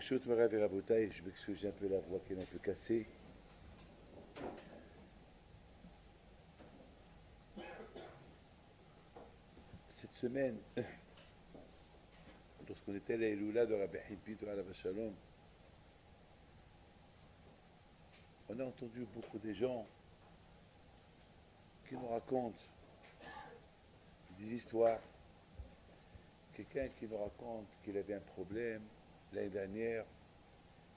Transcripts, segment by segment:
Brachot Morav et Rabotai, je m'excuse, j'ai un peu la voix qui est un peu cassée. Cette semaine, lorsqu'on était à l'Eloula de Rabbi Hibit ou Alav Shalom, on a entendu beaucoup de gens qui nous racontent des histoires. Quelqu'un qui nous raconte qu'il avait un problème l'année dernière,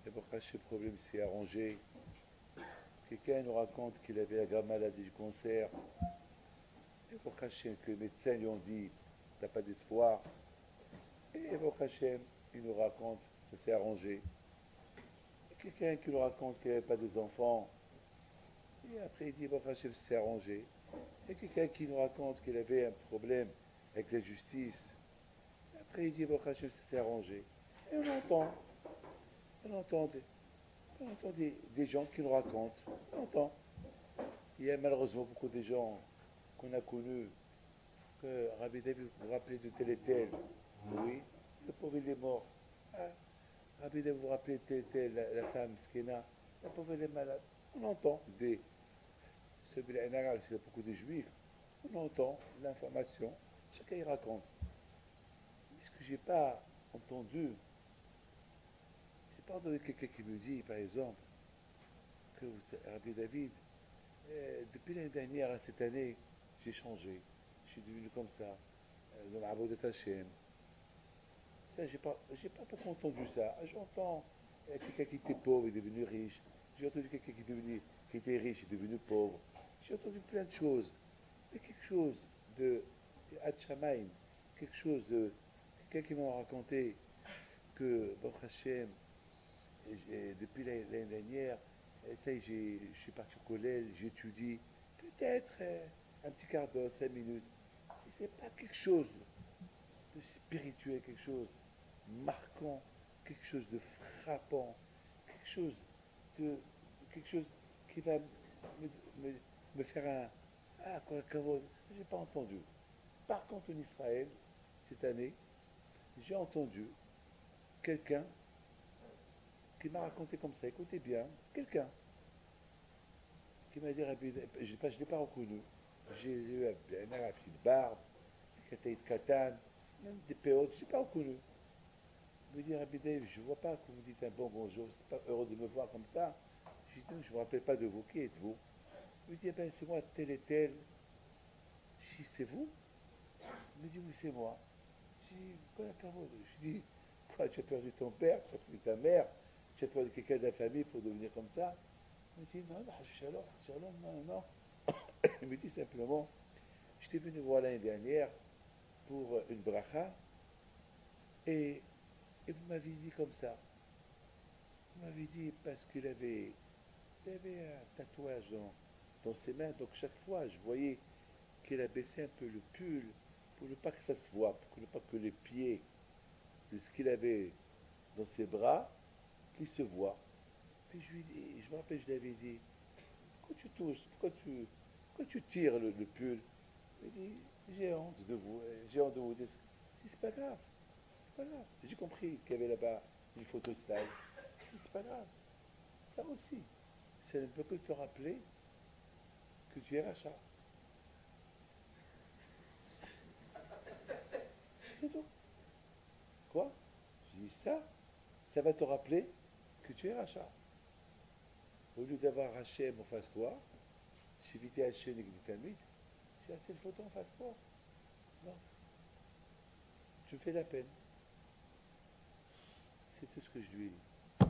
et pour ce problème s'est arrangé. Quelqu'un nous raconte qu'il avait la grave maladie du cancer, et pour que les médecins lui ont dit t'as pas d'espoir. Et Baruch Hashem, il nous raconte, ça s'est arrangé. Et quelqu'un qui nous raconte qu'il n'avait pas des enfants, et après il dit Baruch Hashem, ça s'est arrangé. Et quelqu'un qui nous raconte qu'il avait un problème avec la justice, et après il dit Baruch Hashem, ça s'est arrangé. Et on entend, des gens qui nous racontent, on entend. Il y a malheureusement beaucoup de gens qu'on a connus, que Rabbi David vous rappelez de tel et tel. Oui, le pauvre il est mort. Ah, Rabbi David vous rappelez de tel et tel, la femme Skena, la pauvre elle est malade. On entend des. Il y a beaucoup de juifs. On entend l'information, chacun y raconte. Mais ce que j'ai pas entendu, j'ai pas entendu quelqu'un qui me dit, par exemple, que Rabbi David, depuis l'année dernière à cette année, j'ai changé. Je suis devenu comme ça, dans la de Hashem. Ça, j'ai pas beaucoup entendu ça. J'entends quelqu'un qui était pauvre est devenu riche. J'ai entendu quelqu'un qui était riche est devenu pauvre. J'ai entendu plein de choses. Mais quelque chose de Hatchamaim, quelque chose de quelqu'un qui m'a raconté que Baruch Hashem, depuis l'année dernière, ça y est, je suis parti au collège, j'étudie, peut-être un petit quart d'heure, 5 minutes. Et c'est pas quelque chose de spirituel, quelque chose de marquant, quelque chose de frappant, quelque chose de quelque chose qui va me faire un ah quoi kavod, j'ai pas entendu. Par contre en Israël cette année, j'ai entendu quelqu'un qui m'a raconté comme ça, écoutez bien, quelqu'un qui m'a dit je ne l'ai pas reconnu. J'ai eu une petite barbe, une petite katane, même des péotes, je n'ai pas reconnu. Me dit Rabbi Dave, je ne vois pas que vous dites un bon bonjour, vous n'êtes pas heureux de me voir comme ça. Je dis non, je ne me rappelle pas de vous, qui êtes-vous? Il me dit, eh ben, c'est moi tel et tel. Je dis, c'est vous? Il me dit, oui, c'est moi. Je dis, quoi la cavode? Je dis, quoi, tu as perdu ton père, tu as perdu ta mère, tu as perdu quelqu'un de la famille pour devenir comme ça? Il me dit, non, non, shalom, non, non. Il me dit simplement, je t'ai venu voir l'année dernière pour une bracha et, et vous m'avez dit comme ça. Vous m'avez dit parce il avait un tatouage dans ses mains, donc chaque fois je voyais qu'il a baissé un peu le pull pour ne pas que ça se voit, pour ne pas que les pieds de ce qu'il avait dans ses bras, qu'ils se voient. Puis je lui dis, je me rappelle, je lui avais dit, pourquoi tu touches, pourquoi tu tires le pull? Il me dit, j'ai honte de vous, j'ai honte de vous dire. Je dis, c'est pas grave, c'est pas grave. J'ai compris qu'il y avait là-bas une photo sale. Je dis, c'est pas grave, ça aussi. Ça ne peut que te rappeler que tu es rachat. C'est tout. Quoi? Je dis ça va te rappeler que tu es rachat. Au lieu d'avoir Hachem en face de toi, Shiviti Hachem et Gditamid, tu as cette photo en face de toi. Non, tu me fais la peine. C'est tout ce que je lui ai dit.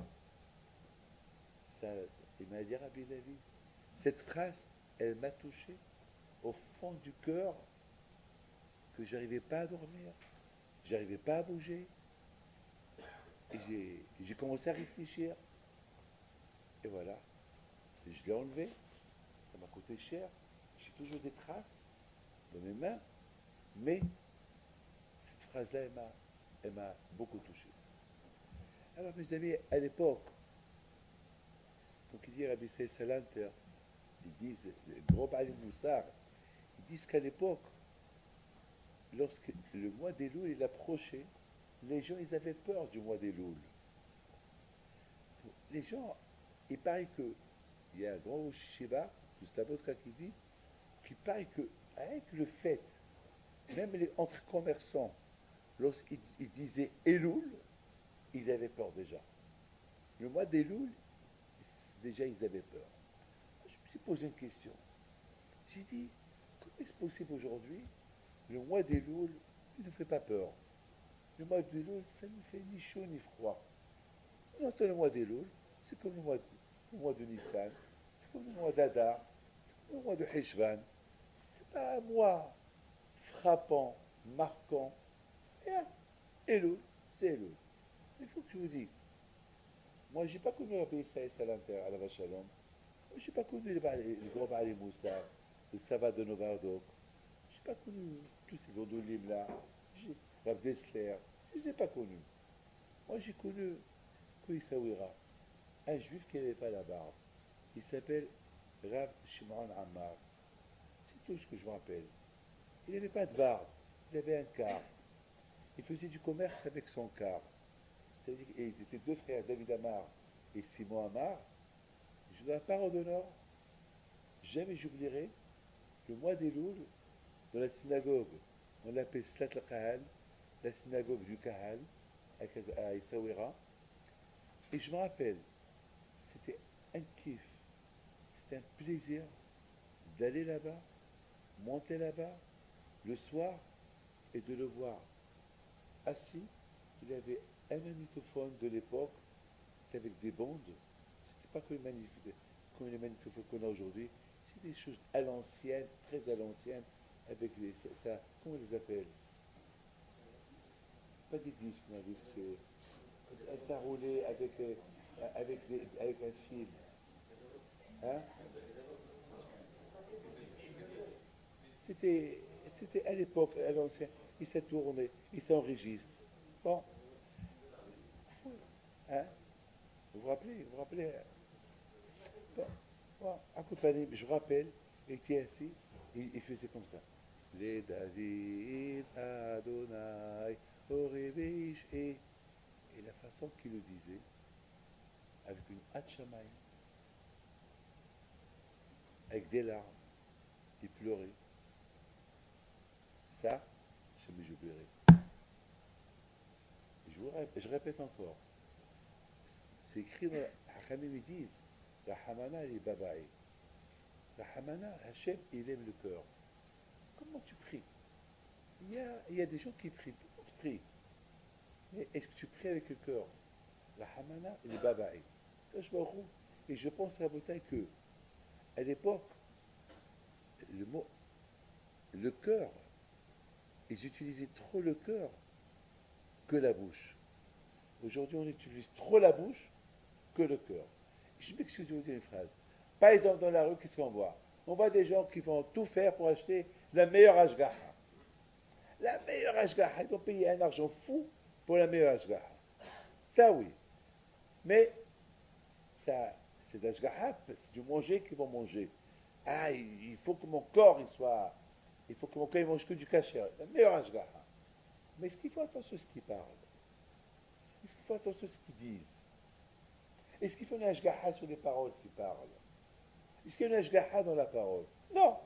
Ça, il m'a dit Rabbi David. Cette phrase, elle m'a touché au fond du cœur que j'arrivais pas à dormir, j'arrivais pas à bouger. Et j'ai commencé à réfléchir. Et voilà, je l'ai enlevé. Ça m'a coûté cher. J'ai toujours des traces dans mes mains. Mais cette phrase-là, elle m'a beaucoup touché. Alors, mes amis, à l'époque, donc il dit Rabbi Salanter, ils disent, le gros Bali Moussar, ils disent qu'à l'époque, lorsque le mois des Louls il approchait, les gens ils avaient peur du mois des Louls. les gens, il paraît que, il y a un grand Shiva, de Slabodka qui dit, qu'il paraît que, avec le fait, même entre commerçants, lorsqu'ils disaient Elul, ils avaient peur déjà. Le mois d'Elul, déjà ils avaient peur. Je me suis posé une question. J'ai dit, comment est-ce possible aujourd'hui, le mois d'Elul, il ne fait pas peur. Le mois d'Elul, ça ne fait ni chaud ni froid. On entend le mois d'Elul, c'est comme le mois de Nissan, c'est comme le mois d'Adar, c'est comme le mois de Heshvan. C'est pas un mois frappant, marquant. Et Elul, c'est Elul. Il faut que je vous dise, moi j'ai pas connu Rabbi Issaïs à l'intérieur, à la Vachalom. Moi j'ai pas connu les grands Bali Moussa, le Sava de Novardok. J'ai pas connu tous ces gondolines là. Rav Dessler, je les ai pas connus. Moi j'ai connu Koïsawira, un juif qui n'avait pas la barbe. Il s'appelle Rav Shimon Ammar. C'est tout ce que je me rappelle. Il n'avait pas de barbe, il avait un car. Il faisait du commerce avec son car. Ça veut dire, et ils étaient deux frères, David Ammar et Simon Ammar. Je dois la parole d'honneur, jamais j'oublierai le mois d'Elul dans la synagogue. On l'appelle Slat al-Kahal, la synagogue du Kahal, à Essaouira. Et je me rappelle, c'était un kiff, c'était un plaisir d'aller là-bas, monter là-bas, le soir, et de le voir assis. Il avait un magnétophone de l'époque, c'était avec des bandes, c'était pas comme les magnétophones qu'on a aujourd'hui, c'est des choses à l'ancienne, très à l'ancienne, avec comment on les appelle? Pas des disques, non, disques, ça roulait avec un fil. Hein? C'était, c'était à l'époque, à l'ancien, il s'est tourné, il s'enregistre. Bon, hein? Vous vous rappelez, bon, bon, à Kopanim, je vous rappelle, il était assis, il faisait comme ça. Les David Adonai, Orevish, et la façon qu'il le disait, avec une hatchamaï, avec des larmes, il pleurait. Ça, jamais j'oublierai. Je répète encore, c'est écrit dans Hachamim, ils disent, la Hamana et Babaï. La Hamana, Hachem, il aime le cœur. Comment tu pries? Il y a des gens qui prient, tout le monde prie. Mais est-ce que tu pries avec le cœur? La Hamana et le Babaï. Et je pense à la bataille que, à l'époque, le mot, le cœur, ils utilisaient trop le cœur que la bouche. Aujourd'hui, on utilise trop la bouche que le cœur. Je m'excuse de vous dire une phrase. Par exemple, dans la rue, qu'est-ce qu'on voit? On voit des gens qui vont tout faire pour acheter la meilleure ashgaha. La meilleure ashgaha. Ils vont payer un argent fou pour la meilleure ashgaha. Ça, oui. Mais, ça, c'est d'ashgaha, c'est du manger qu'ils vont manger. Ah, il faut que mon corps, il soit... Il faut que mon corps, il mange que du kasher. La meilleure ashgaha. Mais est-ce qu'il faut attention à ce qu'ils parlent? Est-ce qu'il faut attention à ce qu'ils disent? Est-ce qu'il faut une ashgaha sur les paroles qu'ils parlent? Est-ce qu'il y a une ashgaha dans la parole? Non.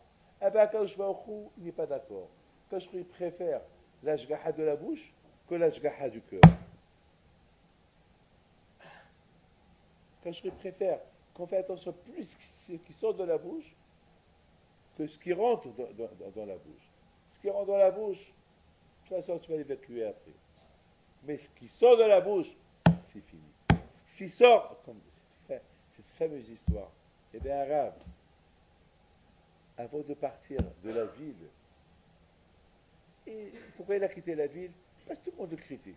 Ah ben, Akadosh Baruch Hu, il n'est pas d'accord. Akadosh Baruch Hu, il préfère l'ashgaha de la bouche que l'ashgaha du cœur. Akadosh Baruch Hu préfère qu'on fait attention plus ce qui sort de la bouche que ce qui rentre dans la bouche. Ce qui rentre dans la bouche, de toute façon, tu vas l'évacuer après. Mais ce qui sort de la bouche, c'est fini. Ce qui sort, comme cette fameuse histoire, il y avait un arabe, avant de partir de la ville. Et pourquoi il a quitté la ville? Parce que tout le monde le critique.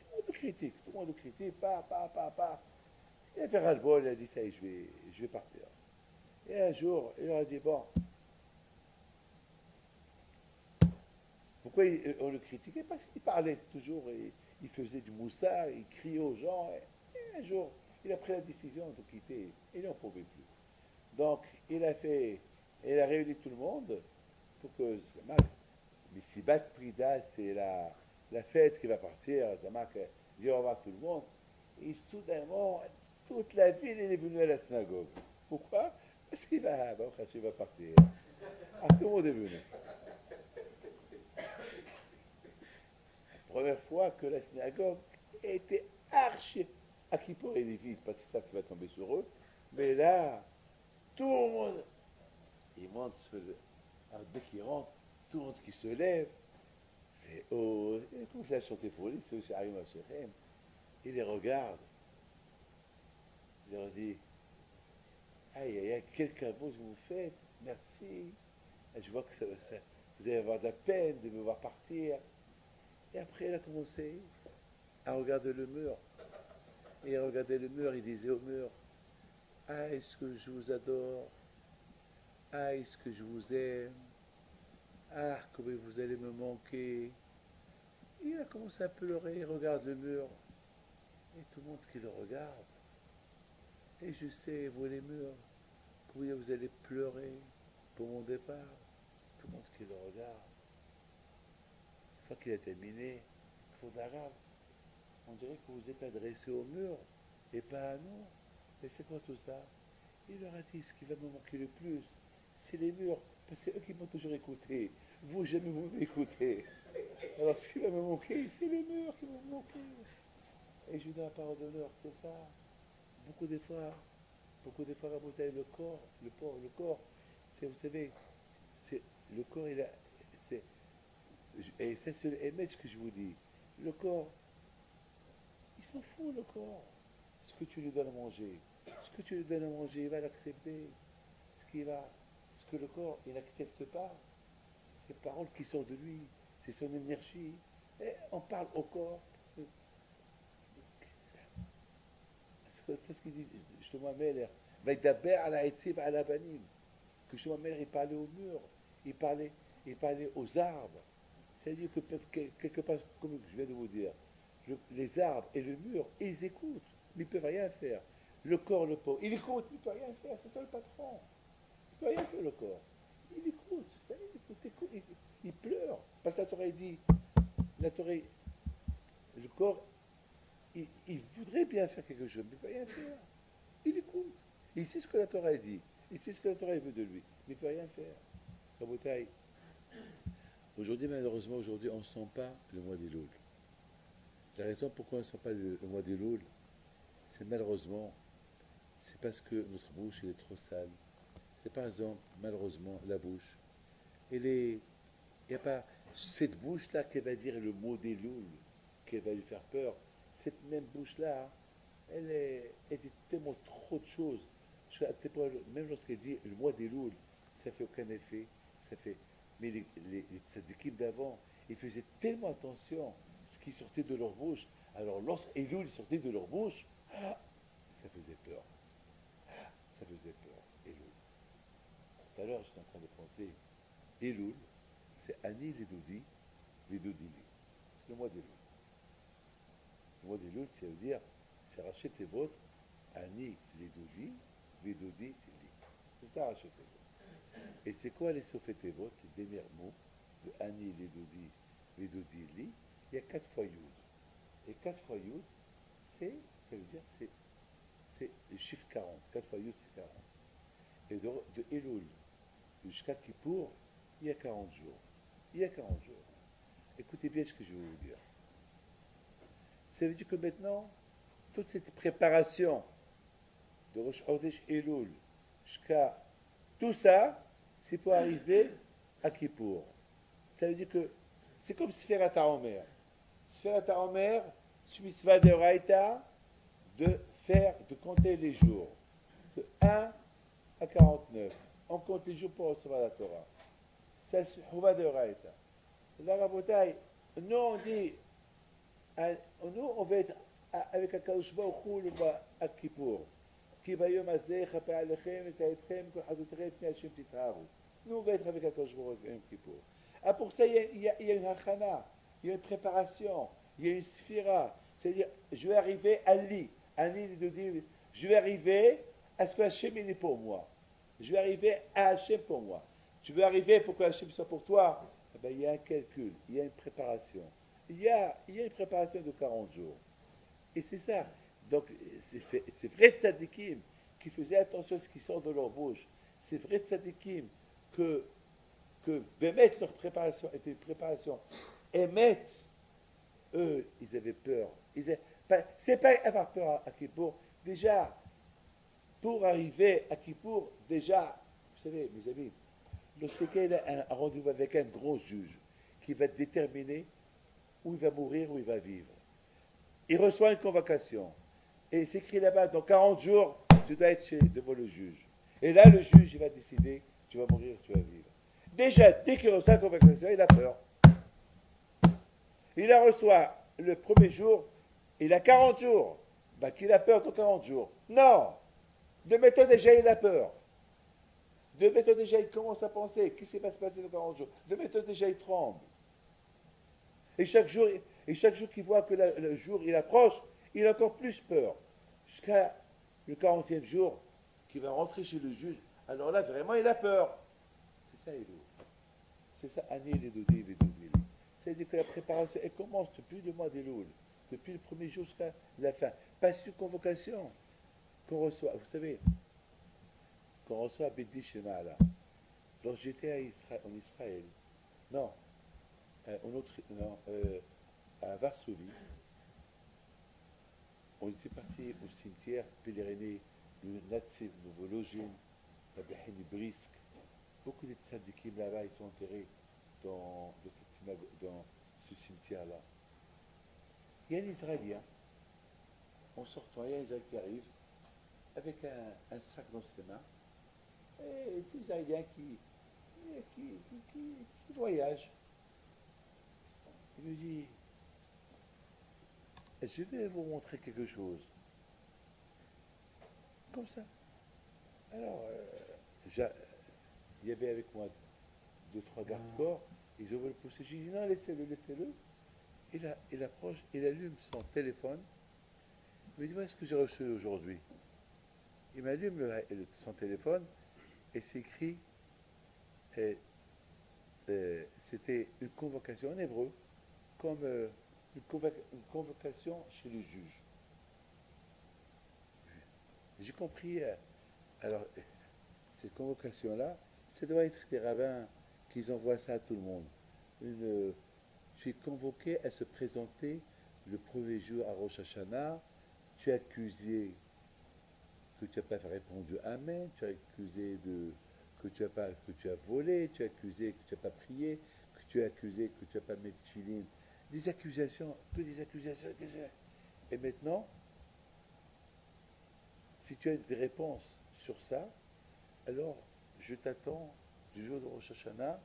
Tout le monde le critique. Tout le monde le critique. Pas. Il a fait ras-le-bol, il a dit ça y est, je vais partir. Et un jour, il a dit bon, pourquoi on le critiquait? Parce qu'il parlait toujours, et il faisait du moussard, il criait aux gens. Et un jour, il a pris la décision de quitter. Il n'en pouvait plus. Donc, il a réuni tout le monde pour que mais si Bat Prida, c'est la fête qui va partir, Zamak dit au revoir à tout le monde. Et soudainement, toute la ville est venue à la synagogue. Pourquoi? Parce qu'il va, il va partir. Ah, tout le monde est venu. Première fois que la synagogue était archi à qui pourrait les vides, parce que c'est ça qui va tomber sur eux. Mais là, tout le monde, il monte sur le. Alors, dès qu'il rentre, tout le monde qui se lève, c'est oh, il commence à chanter pour lui, c'est Sharim Hachem. Il les regarde, il leur dit aïe aïe aïe, quel cadeau vous faites, merci. Et je vois que vous allez avoir de la peine de me voir partir. Et après, il a commencé à regarder le mur. Et il regardait le mur, il disait au mur ah, est-ce que je vous adore? Ah, est-ce que je vous aime? Ah, comment vous allez me manquer? Il a commencé à pleurer, il regarde le mur. Et tout le monde qui le regarde. Et je sais, vous les murs, combien vous allez pleurer pour mon départ. Tout le monde qui le regarde. Une fois qu'il a terminé, faute d'arabe, on dirait que vous êtes adressé au mur et pas à nous. Et c'est quoi tout ça? Il leur a dit ce qui va me manquer le plus, c'est les murs, parce que c'est eux qui m'ont toujours écouté. Vous, jamais vous m'écoutez. Alors ce qui va me manquer, c'est les murs qui vont me manquer. Et je lui donne la parole d'honneur, c'est ça. Beaucoup des fois, Rabotai, le corps, c'est, vous savez, c'est, le corps, c'est, et c'est le image que je vous dis. Le corps, il s'en fout, le corps. Ce que tu lui donnes à manger, ce que tu lui donnes à manger, il va l'accepter. Ce que le corps, il n'accepte pas, c'est ces paroles qui sortent de lui, c'est son énergie. Et on parle au corps. C'est ce qu'il dit, Shlomo Ameler. Vaidaber à la etzib à la banim. Que Shlomo Ameler, il parlait au mur, il parlait, il parlait aux arbres. C'est-à-dire que quelque part, comme je viens de vous dire, les arbres et le mur, ils écoutent, mais ils ne peuvent rien faire. Le corps, le pauvre, il écoute, mais il ne peut rien faire, c'est toi le patron. Il ne peut rien faire le corps. Il écoute, ça, il pleure. Parce que la Torah dit, la Torah, le corps, il voudrait bien faire quelque chose, mais il ne peut rien faire. Il écoute. Il sait ce que la Torah dit. Il sait ce que la Torah veut de lui, mais il ne peut rien faire. Rabotai, aujourd'hui, malheureusement, aujourd'hui, on ne sent pas le mois des Loul. La raison pourquoi on ne sent pas le mois des Loul, c'est malheureusement, c'est parce que notre bouche elle est trop sale. C'est par exemple, malheureusement, la bouche. Il n'y a pas cette bouche-là qui va dire le mot des Loul, qui va lui faire peur. Cette même bouche-là, elle dit tellement trop de choses. Même lorsqu'elle dit le mois des Loul, ça fait aucun effet. Ça fait, mais les tzadikim d'avant, ils faisaient tellement attention à ce qui sortait de leur bouche. Alors lorsqu'Elul sortait de leur bouche, ah, ça faisait peur. Ça faisait peur, Elul. Tout à l'heure, j'étais en train de penser, Elul, c'est Ani les Dodili. C'est le mois d'Elul. Le mois d'Elul, ça veut dire, c'est racheter votre Ani les Dodi, li. C'est ça, racheter votre. Et c'est quoi les Sofetevot, les derniers mots de Ani les Dodi, li? Il y a 4 fois Yud. Et 4 fois Yud, ça veut dire, c'est le chiffre 40. 4 fois Yud, c'est 40. Et de Elul jusqu'à Kippour, il y a 40 jours. Il y a 40 jours. Écoutez bien ce que je vais vous dire. Ça veut dire que maintenant, toute cette préparation de Rosh Chodesh Elul jusqu'à tout ça, c'est pour arriver à Kippour. Ça veut dire que c'est comme Sferat HaOmer. Sferat HaOmer, mitzvah de Raïta, de compter les jours. De 1 à 49. On compte les jours pour recevoir la Torah. Ça, c'est Chouva de Raïta. Là, Rabotai, nous on dit, nous on va être avec Akadosh Baruch Hu à Kippour. כי ביום הזה יכפה עליכם ותעדכם כל חטאותיכם לפני השם תתארו. Nous on va être avec Akadosh Baruch Hu Kippour. Ah, pour ça, il y a une hachana, il y a une préparation, il y a une sphira. C'est-à-dire, je vais arriver à l'île de dire, je vais arriver à ce que Hachem est pour moi. Je vais arriver à Hachem pour moi. Tu veux arriver pour que Hachem soit pour toi? Eh bien, il y a un calcul, il y a une préparation. Il y a une préparation de 40 jours. Et c'est ça. Donc, c'est vrai tzadikim qui faisaient attention à ce qui sort de leur bouche. C'est vrai tzadikim que, Bémet, leur préparation était une préparation. Émet, eux, ils avaient peur. C'est pas avoir peur à Kippour. Déjà, pour arriver à Kippour, déjà, vous savez, mes amis, lorsqu'il a un rendez-vous avec un gros juge qui va déterminer où il va mourir, où il va vivre, il reçoit une convocation. Et c'est écrit là-bas, dans 40 jours, tu dois être devant le juge. Et là, le juge, il va décider, tu vas mourir, tu vas vivre. Déjà, dès qu'il reçoit la convocation, il a peur. Il la reçoit le premier jour, il a 40 jours. Bah, qu'il a peur dans 40 jours. Non! De méthode déjà, il a peur. De méthode déjà, il commence à penser, qu'est-ce qui va se passer dans 40 jours? De méthode déjà, il tremble. Et chaque jour qu'il voit que le jour il approche, il a encore plus peur. Jusqu'à le 40e jour, qu'il va rentrer chez le juge. Alors là, vraiment, il a peur. C'est ça, Elou. C'est ça, Anil et Doudil et Doudil. C'est-à-dire que la préparation, elle commence depuis le mois d'Elul, depuis le premier jour jusqu'à la fin. Pas sur convocation qu'on reçoit. Vous savez, qu'on reçoit à Bedi chez Maala. Lorsque j'étais en Israël, non, non, à Varsovie, on était parti au cimetière pèleriner le Natsiv Vologine, la Beheni Brisk. Beaucoup de tzadikim là-bas, ils sont enterrés dans ce cimetière-là. Il y a un Israélien, en sortant, il y a un Israélien qui arrive avec un sac dans ses mains. Et c'est l'Israélien qui voyage. Il me dit, je vais vous montrer quelque chose. Comme ça. Alors, il y avait avec moi deux, trois gardes-corps. Ils ont voulu le pousser. J'ai dit, non, laissez-le, laissez-le. Il approche, il allume son téléphone. Il me dit, voilà ce que j'ai reçu aujourd'hui. Il m'allume son téléphone et c'est écrit, c'était une convocation en hébreu, comme une convocation chez le juge. J'ai compris, alors, cette convocation-là, ça doit être des rabbins qui envoient ça à tout le monde. Tu es convoqué à se présenter le premier jour à Rosh Hashanah, tu es accusé que tu n'as pas répondu Amen, tu es accusé que tu as volé, tu es accusé que tu n'as pas prié, que tu es accusé que tu n'as pas mis de filine. Des accusations, que des accusations. Et maintenant, si tu as des réponses sur ça, alors je t'attends du jour de Rosh Hashanah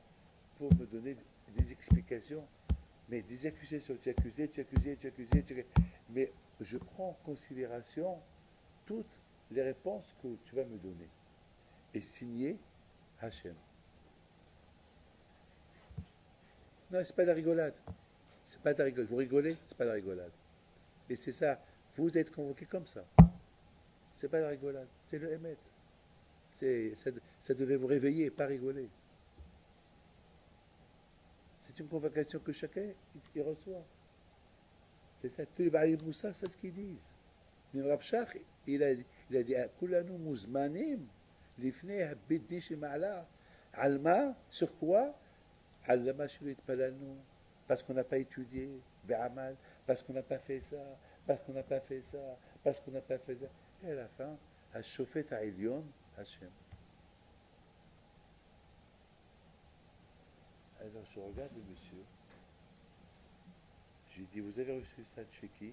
pour me donner des explications. Mais des accusations, tu es accusé, tu es accusé, tu es accusé, tu es accusé. Mais je prends en considération toutes les réponses que tu vas me donner. Et signé Hachem. Non, c'est pas de la rigolade. C'est pas de la rigolade. Vous rigolez, c'est pas de la rigolade. Et c'est ça. Vous êtes convoqué comme ça. C'est pas de la rigolade. C'est le Hémet. Ça devait vous réveiller, pas rigoler. C'est une convocation que chacun il reçoit. C'est ça. Tous les Baali Moussa, c'est ce qu'ils disent. Mais Rav Shach, il a dit Kulanu Mouzmanim, Lifnei Habidni Shema'ala. Alma, sur quoi? Allama Shulit Palanu. Parce qu'on n'a pas étudié, Be'amal, parce qu'on n'a pas fait ça, parce qu'on n'a pas fait ça, parce qu'on n'a pas fait ça. Et à la fin, Hashofet Ha'ilyon, Hashem. Alors je regarde le monsieur, je lui dis, vous avez reçu ça de chez qui?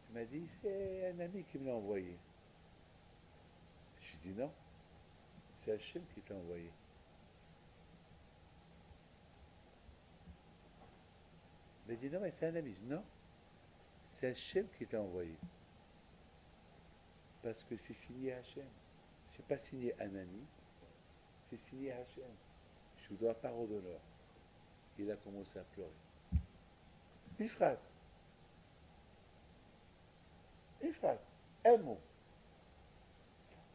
Il m'a dit, c'est un ami qui me l'a envoyé. Je lui dis, non, c'est Hachem qui t'a envoyé. Il m'a dit, non, mais c'est un ami. Je dis, non, c'est Hachem qui t'a envoyé. Parce que c'est signé Hachem. C'est pas signé un ami, c'est signé Hachem. Je vous dois parole d'honneur. Il a commencé à pleurer. Une phrase. Une phrase. Un mot.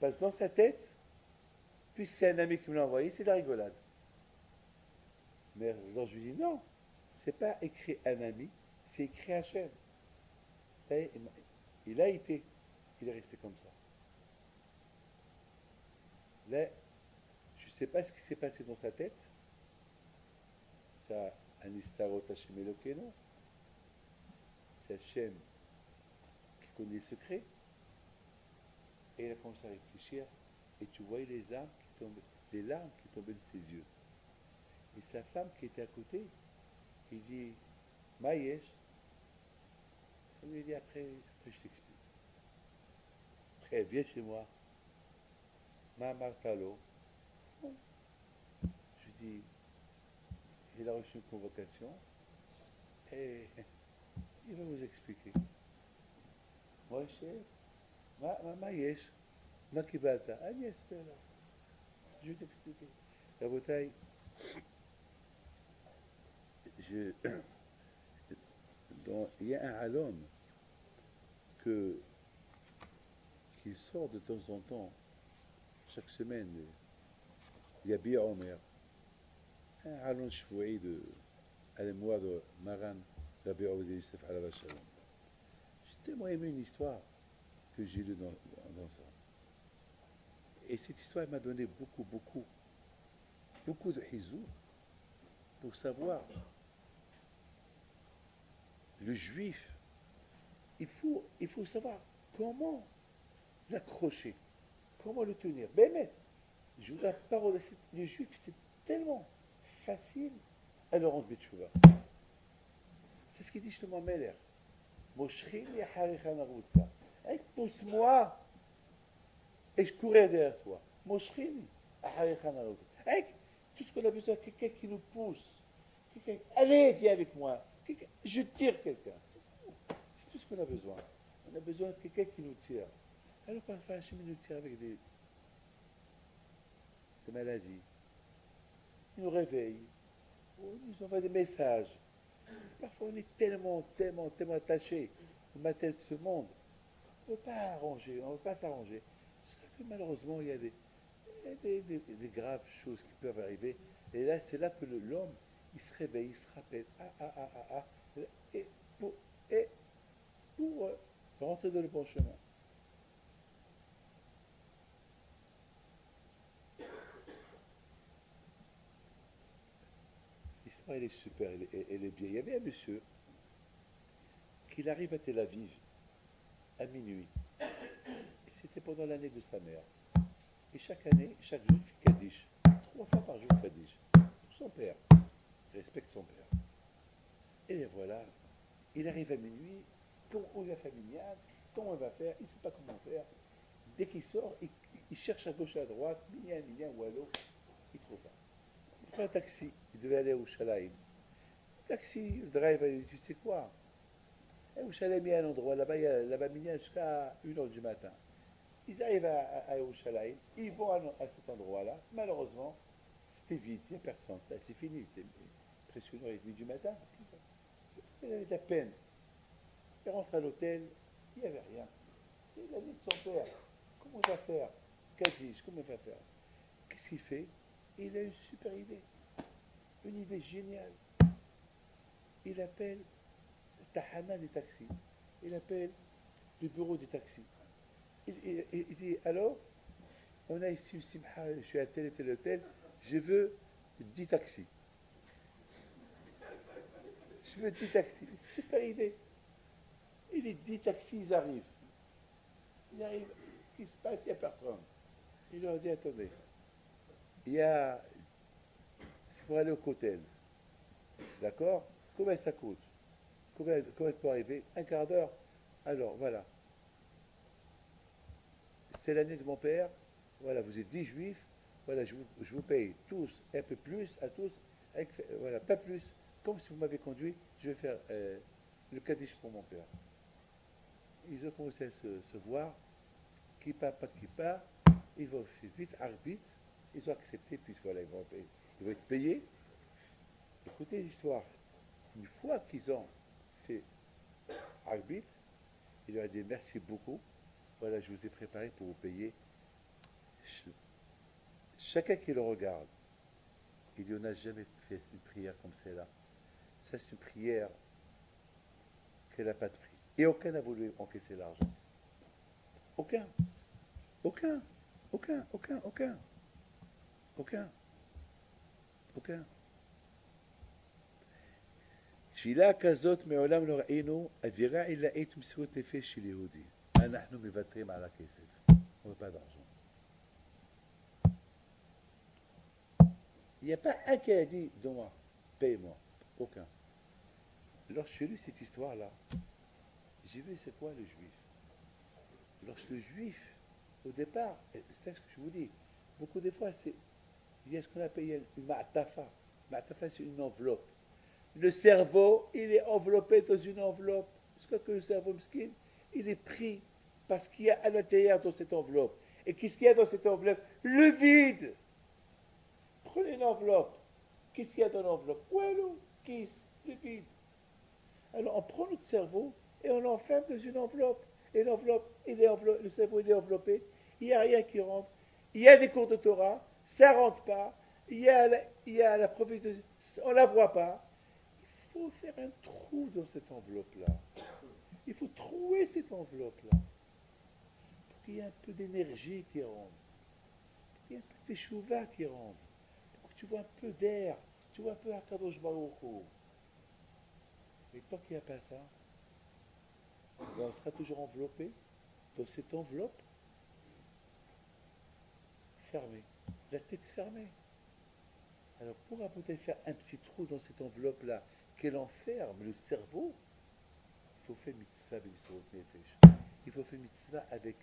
Parce que dans sa tête, puisque c'est un ami qui me l'a envoyé, c'est de la rigolade. Mais alors je lui dis non, c'est pas écrit un ami, c'est écrit Hachem. Il a été, il est resté comme ça. Là, je ne sais pas ce qui s'est passé dans sa tête. Ça, Anistarot Hashem Elokeinu, c'est Hachem qui connaît les secrets. Et il a commencé à réfléchir. Et tu voyais les larmes qui tombaient de ses yeux. Et sa femme qui était à côté, il dit, Maïesh, il lui dit après je t'explique. Très viens chez moi. Ma Martalo. Je dis, il a reçu une convocation et il va vous expliquer. Moi, chef, ma yesh, ma kibata, Agnès, je vais t'expliquer. La bouteille, je, il y a un halom que, qui sort de temps en temps, chaque semaine, il y a Bia Omer, un halom chouï de à la mémoire de Maran Rabbi Ovid Youssef Alav Shalom. J'ai tellement aimé une histoire que j'ai lue dans ça. Et cette histoire m'a donné beaucoup de hizou pour savoir le juif. Il faut savoir comment l'accrocher, comment le tenir. Ben, mais, je vous la parole, le juif, c'est tellement facile à le rendre Betchouva. C'est ce qu'il dit justement Meller. Moshchini haricha narutza. Pousse-moi et je courais derrière toi. Moshchini haricha narutza. Tout ce qu'on a besoin, quelqu'un qui nous pousse. Allez, viens avec moi. Je tire quelqu'un. C'est tout ce qu'on a besoin. On a besoin de quelqu'un qui nous tire. Alors parfois, Hachem nous tire avec des maladies. Il nous réveille. Il nous envoie des messages. Parfois, on est tellement attaché au matériel de ce monde. On ne peut pas arranger, on ne peut pas s'arranger. C'est vrai que malheureusement, il y a des graves choses qui peuvent arriver. Et là, c'est là que l'homme, il se réveille, il se rappelle. Et pour, et pour rentrer dans le bon chemin. L'histoire, elle est super, elle est bien. Il y avait un monsieur qui arrive à Tel Aviv à minuit. Et c'était pendant l'année de sa mère. Et chaque année, chaque jour, il fait Kaddish. 3 fois par jour, Kaddish. Pour son père. Il respecte son père. Et voilà, il arrive à minuit, où il va familial, comment il va faire, il ne sait pas comment faire. Dès qu'il sort, il cherche à gauche, à droite, minyan, wallo, il ne trouve pas. Il prend un taxi, il devait aller au Shalaim. Le taxi, le driver, il dit, tu sais quoi, au Shalaim, il y a un endroit, là-bas, minyan jusqu'à 1h du matin. Ils arrivent à Yerushalayim, ils vont à cet endroit-là. Malheureusement, c'était vide, il n'y a personne. C'est fini, c'est presque 1h30 du matin. Il avait de la peine. Il rentre à l'hôtel, il n'y avait rien. C'est la vie de son père. Comment il va faire Kaddish, comment il va faire Qu'est-ce qu'il fait Il a une super idée. Une idée géniale. Il appelle le Tahana des taxis. Il appelle le bureau des taxis. Il dit, alors, on a ici une simha, je suis à tel et tel hôtel, je veux 10 taxis. Je veux 10 taxis. Super idée. Et les 10 taxis, ils arrivent. Ils arrivent, qu'est-ce qui se passe Il n'y a personne. Il leur dit, attendez, il y a, c'est pour aller au hôtel. D'accord Combien ça coûte Combien pour arriver Un quart d'heure Alors, voilà. C'est l'année de mon père. Voilà, vous êtes 10 juifs. Voilà, je vous paye tous un peu plus, à tous. Voilà, pas plus. Comme si vous m'avez conduit, je vais faire le Kaddish pour mon père. Ils ont commencé à se voir. Qui part, pas qui part. Ils vont vite, arbitre. Ils ont accepté, puis voilà, ils vont être payés. Écoutez l'histoire. Une fois qu'ils ont fait arbitre, il leur a dit merci beaucoup. Voilà, je vous ai préparé pour vous payer. Chacun qui le regarde, il dit on n'a jamais fait une prière comme celle-là. Ça, c'est une prière qu'elle n'a pas de prix. Et aucun n'a voulu encaisser l'argent. Aucun. Aucun. Aucun. Aucun. Aucun. Aucun. Aucun. תפילה כזאת מעולם לא ראינו, אווירה עילאית ומסירות נפש של יהודי. אנחנו מוותרים על הכסף. On veut pas d'argent. Il n'y a pas un qui a dit, donne-moi, paye-moi. Aucun. Lorsque j'ai lu cette histoire-là, j'ai vu c'est quoi le juif. Lorsque le juif, au départ, c'est ce que je vous dis, beaucoup de fois, il y a ce qu'on appelle une ma'tafa. Ma'tafa, c'est une enveloppe. Le cerveau, il est enveloppé dans une enveloppe. Parce que le cerveau mesquin, il est pris par ce qu'il y a à l'intérieur dans cette enveloppe. Et qu'est-ce qu'il y a dans cette enveloppe? Le vide. Prenez une enveloppe. Qu'est-ce qu'il y a dans l'enveloppe? Walou, kiss, le vide. Alors on prend notre cerveau et on l'enferme dans une enveloppe. Et l'enveloppe, le cerveau, il est enveloppé. Il n'y a rien qui rentre. Il y a des cours de Torah, ça ne rentre pas. Il y a la prophétie, on ne la voit pas. Il faut faire un trou dans cette enveloppe-là. Il faut trouer cette enveloppe-là. Pour qu'il y ait un peu d'énergie qui rentre. Pour qu'il y ait un peu d'échouva qui rentre. Pour que tu vois un peu d'air. Tu vois un peu Akadosh Baruch Hu. Et tant qu'il n'y a pas ça, on sera toujours enveloppé dans cette enveloppe fermée. La tête fermée. Alors pour peut-être faire un petit trou dans cette enveloppe-là, qu'elle enferme le cerveau, il faut faire mitzvah nefesh. Il faut faire mitzvah avec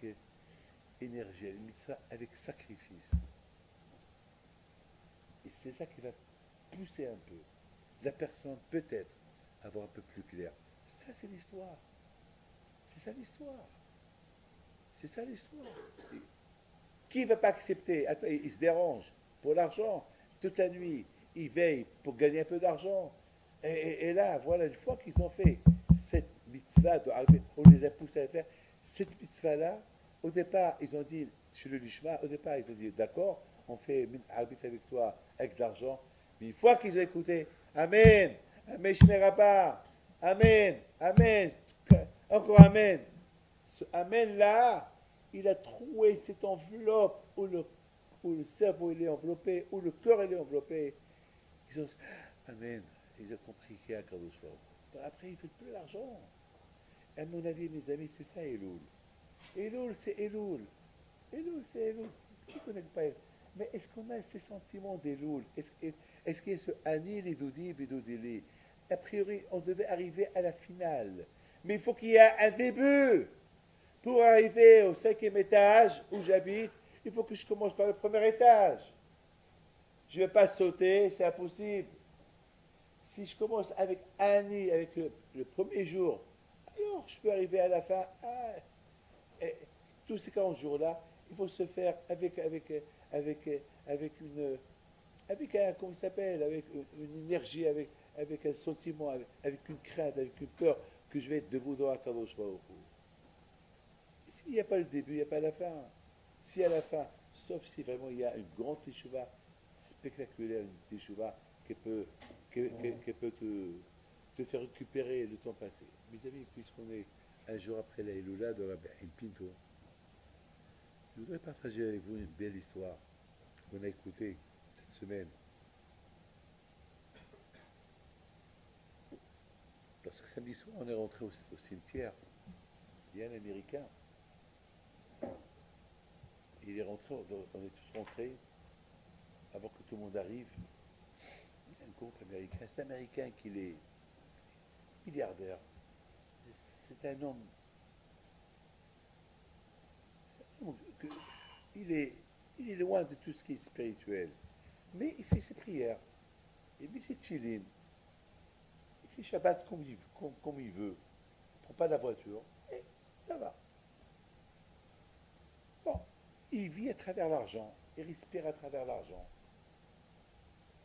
énergie, mitzvah avec sacrifice. Et c'est ça qui va pousser un peu la personne peut-être à voir un peu plus clair. Ça c'est l'histoire. C'est ça l'histoire. C'est ça l'histoire. Et qui ne va pas accepter? Attends, il se dérange pour l'argent. Toute la nuit, il veille pour gagner un peu d'argent. Et là, voilà, une fois qu'ils ont fait cette mitzvah, on les a poussés à faire cette mitzvah-là, au départ, ils ont dit, chez le Lishma, au départ, ils ont dit, d'accord, on fait arbitre avec toi, avec de l'argent. Mais une fois qu'ils ont écouté, Amen, Amen, Shmerabah, Amen, Amen, encore Amen. Ce Amen-là, il a troué cette enveloppe où le cerveau il est enveloppé, où le cœur il est enveloppé. Ils ont Amen. Ils ont compris qu'il y a Kadosh Baruch. Après, ils ne veulent plus l'argent. À mon avis, mes amis, c'est ça Elul. Elul, c'est Elul. Elul, c'est Elul. Qui ne connaît pas Elul? Mais est-ce qu'on a ces sentiments d'Elul? Est-ce qu'il y a ce Ani, les Doudi, Bédodili? A priori, on devait arriver à la finale. Mais il faut qu'il y ait un début. Pour arriver au 5e étage où j'habite, il faut que je commence par le premier étage. Je ne vais pas sauter, c'est impossible. Si je commence avec Annie, avec le premier jour, alors je peux arriver à la fin. Tous ces 40 jours-là, il faut se faire avec un, comment ça s'appelle, avec une énergie, avec un sentiment, avec une crainte, avec une peur que je vais être debout dans la Kadosh Baruch Hu. S'il n'y a pas le début, il n'y a pas la fin. Si à la fin, sauf si vraiment il y a une grande teshuva spectaculaire, une teshuva qui peut, qui peut te faire récupérer le temps passé. Mes amis, puisqu'on est un jour après la Elula de Rabbi Pinto, je voudrais partager avec vous une belle histoire qu'on a écoutée cette semaine. Lorsque samedi soir, on est rentré au cimetière, il y a un Américain. Il est rentré, on est tous rentrés avant que tout le monde arrive. Il y a un groupe américain, c'est un Américain qui est milliardaire. C'est un homme, que, il, est, il est loin de tout ce qui est spirituel. Mais il fait ses prières, il met ses tchilines, il fait Shabbat comme il veut. Il ne prend pas la voiture, et ça va. Bon, il vit à travers l'argent, il respire à travers l'argent.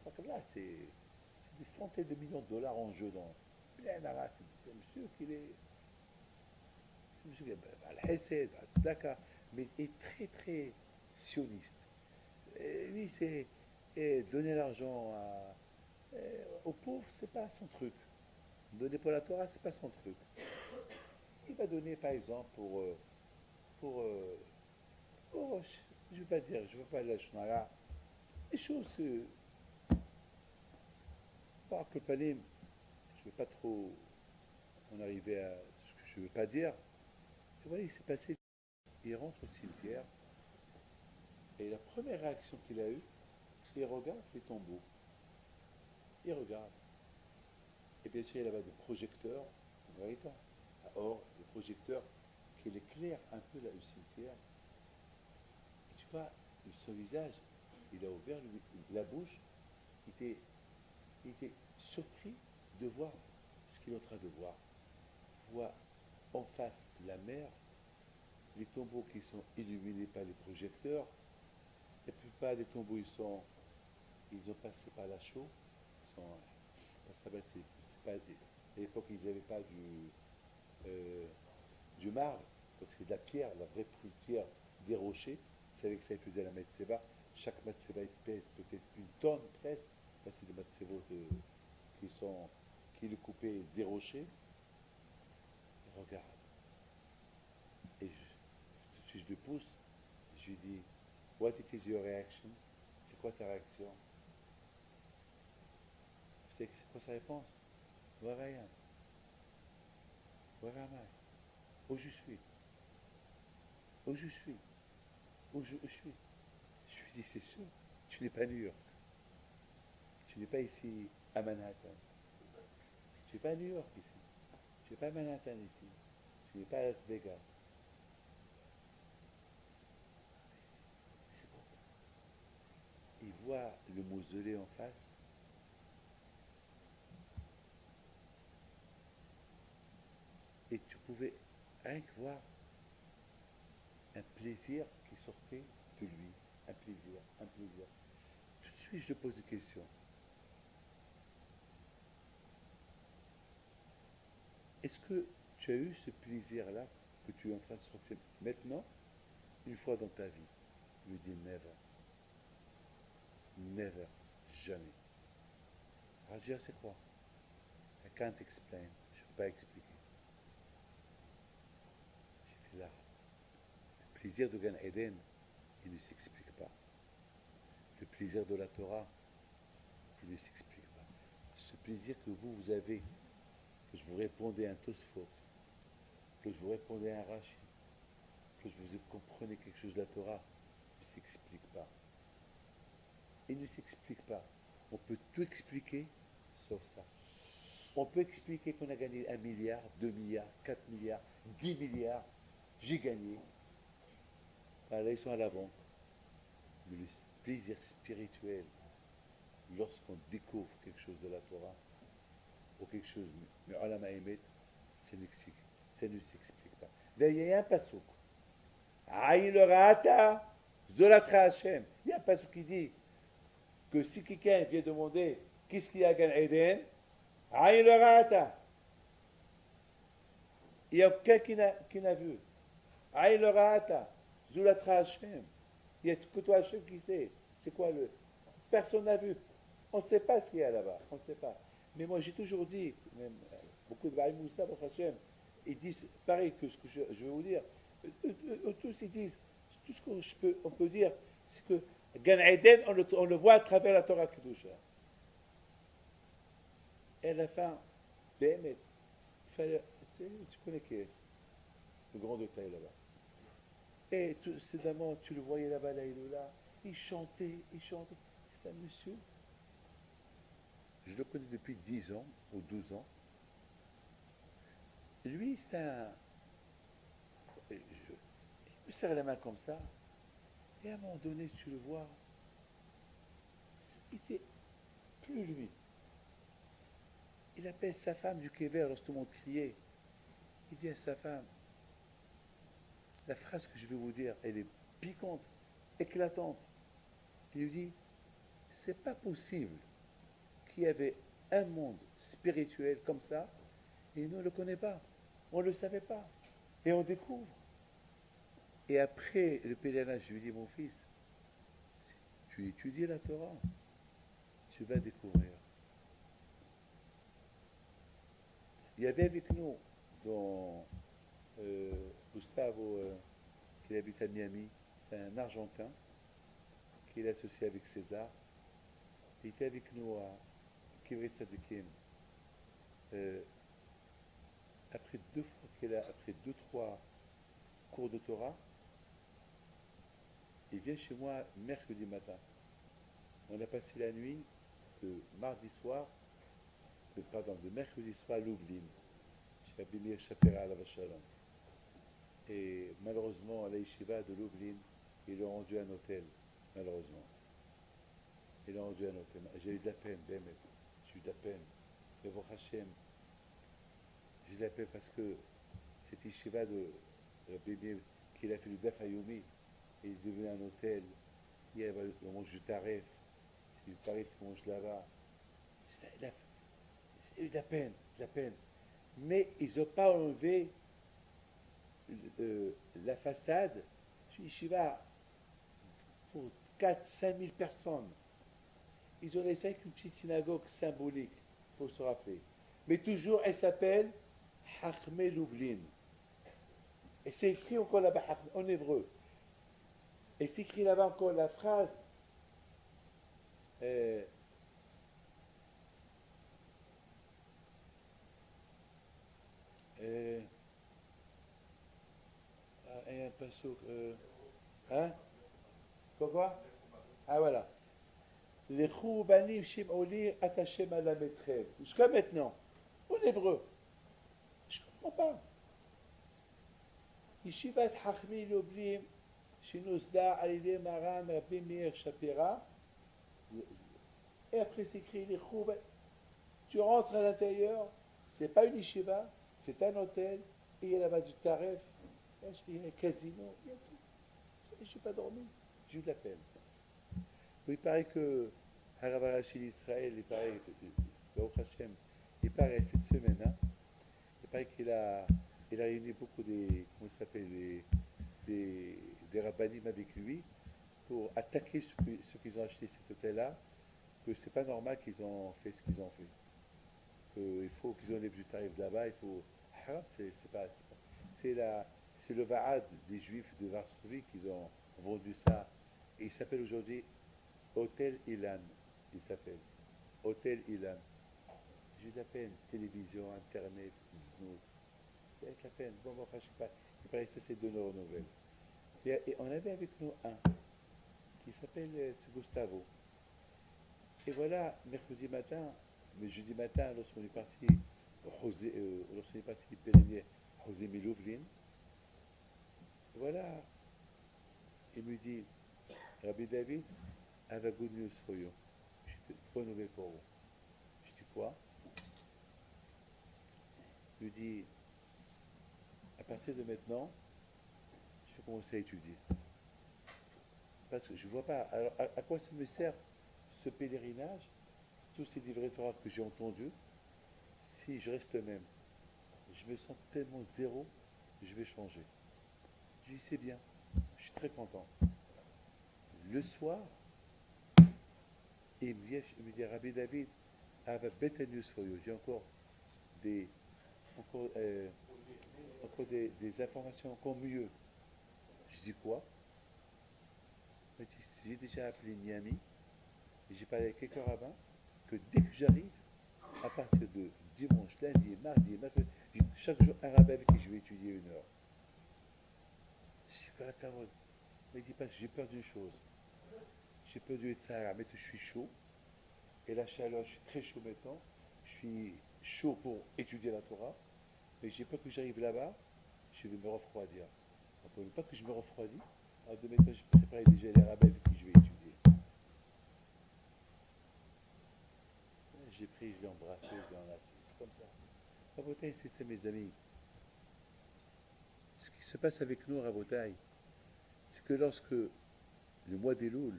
Donc là, c'est des centaines de millions de dollars en jeu dans plein d'arras. C'est un monsieur qui est. C'est un monsieur qui est al-Hesed, al-Tzedaka, mais il est très très sioniste. Et lui, c'est donner l'argent aux pauvres, c'est pas son truc. Donner pour la Torah, c'est pas son truc. Il va donner, par exemple, pour, je ne veux pas dire, je ne veux pas la Shonara, des choses, pas que Palim, je ne veux pas trop en arriver à ce que je ne veux pas dire. Et voilà, il s'est passé, il rentre au cimetière, et la première réaction qu'il a eue, il regarde les tombeaux. Il regarde. Et bien sûr, il y avait des projecteurs, vous voyez ça. Or, des projecteurs qui éclairent un peu le cimetière. Et tu vois, son visage, il a ouvert la bouche, il était surpris de voir ce qu'il est en train de voir. Il voit en face la mer, les tombeaux qui sont illuminés par les projecteurs. La plupart des tombeaux, ils ont passé par la chaux. Ils sont, c'est pas, à l'époque, ils n'avaient pas euh, du marbre, donc c'est de la pierre, la vraie pierre des rochers. C'est avec ça qu'ils faisaient la matseba. Chaque matseba pèse peut-être une tonne presque. Là, c'est des matsebot qui le coupaient des rochers. Il regarde. Et si je le pousse, je lui dis, what it is your reaction? C'est quoi ta réaction? Vous savez c'est quoi sa réponse? Where Where am I? Où je suis? Où je suis? Où je suis? Je lui dis, c'est sûr, tu n'es pas New York. Tu n'es pas ici à Manhattan. Tu n'es pas à New York ici. Tu n'es pas à Manhattan ici. Tu n'es pas à Las Vegas. C'est pour ça. Il voit le mausolée en face. Et tu pouvais rien que voir un plaisir qui sortait de lui. Un plaisir, un plaisir. Tout de suite, je te pose une question. Est-ce que tu as eu ce plaisir-là que tu es en train de sortir maintenant, une fois dans ta vie? Il me dit never, never, jamais. Alors je dis, ah, c'est quoi? I can't explain. Je ne peux pas expliquer. J'étais là. Le plaisir de Gan Eden, il ne s'explique pas. Le plaisir de la Torah, il ne s'explique pas. Ce plaisir que vous avez, que je vous répondais à un Tosfot, que je vous répondais à un Rashi, que je vous comprenez quelque chose de la Torah, ne s'explique pas. Il ne s'explique pas. On peut tout expliquer sauf ça. On peut expliquer qu'on a gagné 1 milliard, 2 milliards, 4 milliards, 10 milliards. J'ai gagné. Là, ils sont à la banque. Mais le plaisir spirituel, lorsqu'on découvre quelque chose de la Torah, ou quelque chose, mais Allah m'a aimé, ça ne s'explique pas. D'ailleurs, il y a un pasouk. Aïe le rata, zolatra Hashem. Il y a un pasouk qui dit que si quelqu'un vient demander qu'est-ce qu'il y a à Gan Eden, aïe le rata. Il n'y a aucun qui n'a vu. Aïe le rata, zolatra Hashem. Il n'y a que toi Hashem qui sait. C'est quoi le. Personne n'a vu. On ne sait pas ce qu'il y a là-bas. On ne sait pas. Mais moi, j'ai toujours dit, même beaucoup de Baï Moussa, Hashem, ils disent pareil que ce que je vais vous dire. Tous, ils disent, tout ce qu'on peut dire, c'est que Gan Eden, on le voit à travers la Torah Kedusha. Et à la fin, Béhémet, tu connais qui est le grand de taille là-bas. Et tout, soudainement, tu le voyais là-bas, là, il chantait, il chantait. C'est un monsieur. Je le connais depuis 10 ans ou 12 ans. Lui, c'est un. Il me serre la main comme ça. Et à un moment donné, tu le vois, il était plus lui. Il appelle sa femme du Kéver lorsque tout le monde criait. Il dit à sa femme, la phrase que je vais vous dire, elle est piquante, éclatante. Il lui dit, c'est pas possible qu'il y avait un monde spirituel comme ça et nous ne le connaissons pas. On ne le savait pas. Et on découvre. Et après le pèlerinage, je lui dis, mon fils, si tu étudies la Torah, tu vas découvrir. Il y avait avec nous dans Gustavo, qui habite à Miami, c'est un Argentin qui est associé avec César. Il était avec nous à Kivrit Sadekim. Euh, après deux fois après deux, trois cours de Torah, il vient chez moi mercredi matin. On a passé la nuit de mardi soir, de mercredi soir à Lublin, chez Abimir Shapira à la Vachalon. Et malheureusement, à la yeshiva de Lublin, ils l'ont rendu un hôtel, malheureusement. Ils l'ont rendu un hôtel. J'ai eu de la peine, Bémet. J'ai eu de la peine. Mais bon, Hachem, j'ai eu de la peine parce que cette yeshiva de Rabbi qu'il a fait le Daf Hayomi, il est devenu un hôtel. On mange du tarif. C'est du tarif qu'on mange là-bas. J'ai eu de la peine, de la peine. Mais ils n'ont pas enlevé la façade. Yeshiva pour 4 000 à 5 000 personnes. Ils ont laissé avec une petite synagogue symbolique, il faut se rappeler. Mais toujours, elle s'appelle Hachme Lublin. Et c'est écrit encore là-bas en hébreu. Et c'est écrit là-bas encore la phrase euh, euh, un passeau. Hein? Quoi? Ah voilà. Les Choubanim Shimoli attachés à la maîtresse. Jusqu'à maintenant, en hébreu. Je ne comprends pas. Yeshivat Hachmi Lublin, Shinusda Alidé Maran Rabbi Meir Shapira. Et après c'est écrit les Choubanim. Tu rentres à l'intérieur, c'est pas une yeshiva, c'est un hôtel, et il y a là-bas du taref, il y a un casino, il y a tout. Et je n'ai pas dormi, j'ai eu de la peine. Il paraît que Haravarashi d'Israël, Baruch Hashem, il paraît cette semaine, hein, il paraît il a réuni beaucoup des, comment ça s'appelle, des rabbinim avec lui pour attaquer ceux qui ont acheté cet hôtel-là, que c'est pas normal qu'ils ont fait ce qu'ils ont fait. Il faut qu'ils enlèvent du tarif là-bas, il faut. Haram, c'est le Vaad des Juifs de Varsovie qui ont vendu ça. Et il s'appelle aujourd'hui Hôtel Ilan. Il s'appelle Hôtel Ilan. J'ai eu de la peine. Télévision, Internet, Znout. C'est avec la peine. Bon, bon, enfin, je sais pas. Il paraît que ça, c'est de nos nouvelles. Et on avait avec nous un qui s'appelle ce Gustavo. Et voilà, mercredi matin, mais jeudi matin, lorsqu'on est parti Pérénier, José Milouvlin, voilà, il me dit, Rabbi David, I have a good news for you. J'ai une bonne nouvelle pour vous. Je dis quoi? Il me dit, à partir de maintenant, je vais commencer à étudier. Parce que je ne vois pas, alors à quoi ça me sert ce pèlerinage, tous ces livrets Torah que j'ai entendus, si je reste le même. Je me sens tellement zéro, je vais changer. Je dis, c'est bien, je suis très content. Le soir, il me vient, il me dit, Rabbi David, I have a better news for you. J'ai des, encore, euh, encore des informations encore mieux. Je dis quoi? Il m'a dit, j'ai déjà appelé Miami et j'ai parlé avec quelques rabbins que dès que j'arrive, à partir de dimanche, lundi, mardi, mercredi, j'ai chaque jour un rabbin avec qui je vais étudier 1 heure. J'ai fait la parole. Il m'a dit, parce que j'ai peur d'une chose. J'ai peur du Sahara, mais je suis chaud. Et la chaleur, je suis très chaud maintenant. Je suis chaud pour étudier la Torah. Mais j'ai peur que j'arrive là-bas, je vais me refroidir. Donc, pour ne pas que je me refroidisse, à 2 mètres, je préparais déjà les rabbins avec qui je vais étudier. J'ai pris, je l'ai embrassé, je l'ai enlacé. C'est comme ça. Rabotaï, c'est ça, mes amis. Ce qui se passe avec nous, Rabotaï, c'est que lorsque le mois d'Elul,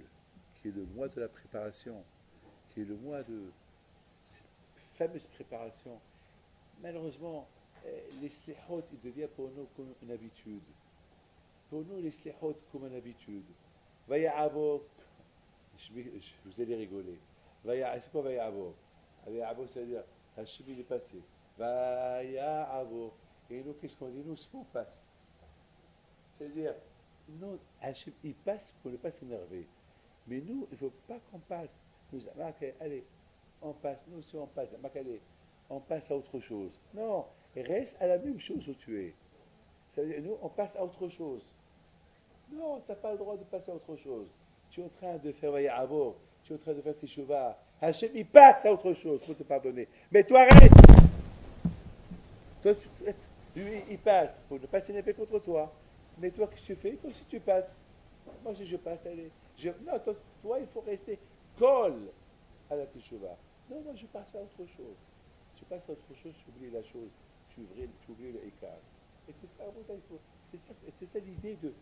qui est le mois de la préparation, qui est le mois de cette fameuse préparation, malheureusement, les slihot, il devient pour nous comme une habitude. Pour nous, les slihot, comme une habitude. Vaya'avok, vous allez rigoler. C'est quoi Vaya'avok? Vaya'avok, c'est-à-dire, Hachim il est passé. Vaya'avok. Et nous, qu'est-ce qu'on dit? Nous, on passe. C'est-à-dire, non, Hachem, il passe pour ne pas s'énerver. Mais nous, il ne faut pas qu'on passe. Nous, allez, on passe. Nous, si on passe, allez, on passe à autre chose. Non, reste à la même chose où tu es. Ça veut dire, nous, on passe à autre chose. Non, tu n'as pas le droit de passer à autre chose. Tu es en train de faire Vayabor, tu es en train de faire tes chevaux. Hachem, il passe à autre chose pour te pardonner. Mais toi, reste. Toi, lui, il passe pour ne pas s'énerver contre toi. Mais toi, qu'est-ce que tu fais? Toi aussi, tu passes. Moi, si je passe, allez. Non, toi, il faut rester colle à la teshuva. Non, non, je passe à autre chose. Tu passes à autre chose, tu oublies la chose. Tu oublies le écart. Et c'est ça, c'est ça l'idée de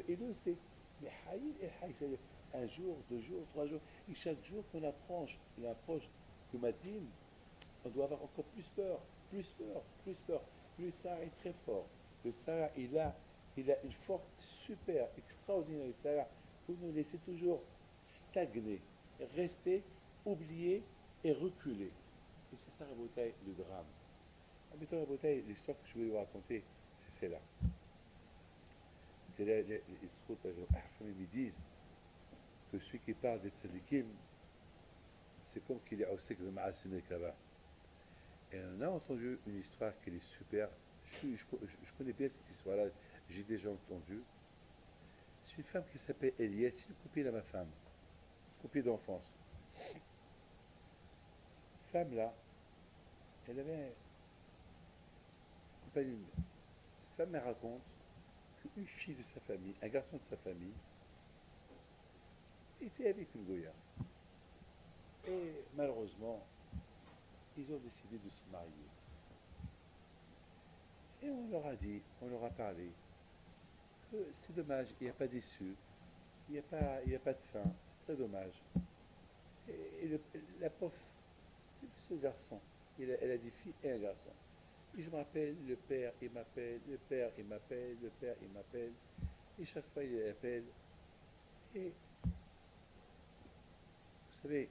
Elul, c'est mais Haïl et Haïl, c'est-à-dire un jour, 2 jours, 3 jours, et chaque jour qu'on approche du matin, on doit avoir encore plus peur, plus peur, plus peur. Le Sahara est très fort. Le Sahara, il a une force super, extraordinaire, le Sahara, pour nous laisser toujours stagner, rester, oublier et reculer. Et c'est ça, Rabotaï, le drame. Rabotaï, Rabotaï, l'histoire que je voulais vous raconter, c'est celle-là. C'est là, ils disent que celui qui parle des tzadikim, c'est comme qu'il est au sec de Ma'asim el-Kaba. Et on a entendu une histoire qui est super. Je connais bien cette histoire-là, j'ai déjà entendu. C'est une femme qui s'appelle Eliette, c'est une copine à ma femme, une copine d'enfance. Cette femme-là, elle avait une compagnie. Cette femme me raconte qu'une fille de sa famille, un garçon de sa famille, était avec une Goya. Et malheureusement, ils ont décidé de se marier. Et on leur a dit, on leur a parlé, que c'est dommage, il n'y a pas d'issue, il y a pas de fin, c'est très dommage. Et la pauvre, ce garçon, elle a des filles et un garçon. Et je me rappelle, le père, il m'appelle, le père, il m'appelle, le père, il m'appelle. Et chaque fois, il appelle. Et vous savez,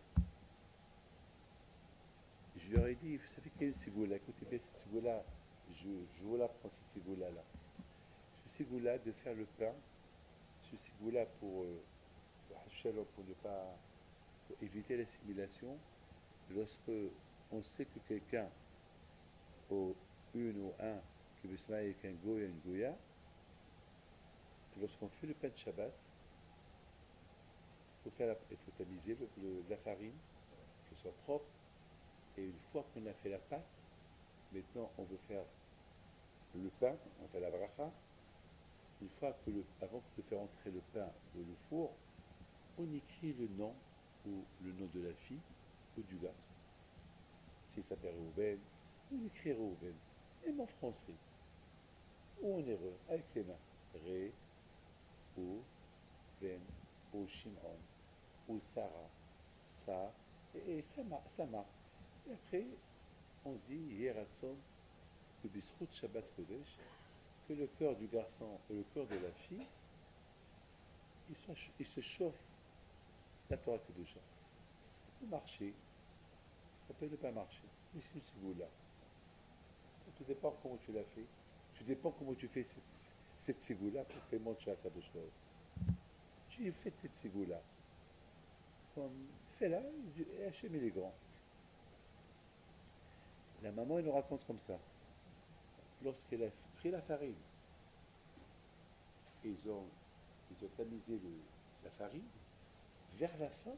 je leur ai dit, vous savez quelle cigoula? Écoutez bien cette cigoula, je vous la prends, cette cigoula-là. Ce cigoula de faire le pain, ce cigoula pour ne pas, pour éviter l'assimilation, lorsque on sait que quelqu'un, ou une ou un, qui veut se marier avec un goya, une goya, lorsqu'on fait le pain de Shabbat, il faut tamiser la farine, qu'elle soit propre, et une fois qu'on a fait la pâte, maintenant on veut faire le pain, on fait la bracha. Une fois avant de faire entrer le pain dans le four, on écrit le nom ou le nom de la fille ou du garçon. S'il s'appelle Reuven, on écrit Reuven, même en français, ou en hébreu, avec les mains. Ré, ou, Ven, ou Shimon, ou Sarah, ça, et ça marque. Et après, on dit Yeratson, que Bisrout Shabbat Kodesh, que le cœur du garçon et le cœur de la fille, ils se chauffent la Torah Kedusha. Ça peut marcher, ça peut ne pas marcher, mais c'est ce goût-là. Tout dépend comment tu l'as fait. Tout dépend comment tu fais cette cigoula pour faire mon chat à Bouchloud. J'ai fait cette cigoula. Fais-la, et Hachem il est grand. La maman, elle nous raconte comme ça. Lorsqu'elle a pris la farine, ils ont, ils ont tamisé la farine, vers la fin,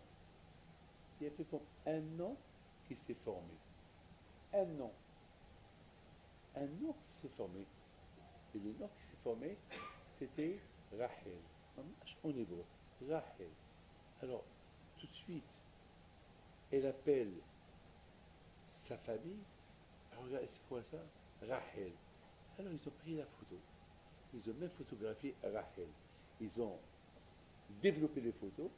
il y a peu comme un nom qui s'est formé. Un nom. Un nom qui s'est formé. Et le nom qui s'est formé, c'était Rachel. En hébreu. Rachel. Alors, tout de suite, elle appelle sa famille. Alors, regardez, c'est quoi ça? Rachel. Alors, ils ont pris la photo. Ils ont même photographié Rachel. Ils ont développé les photos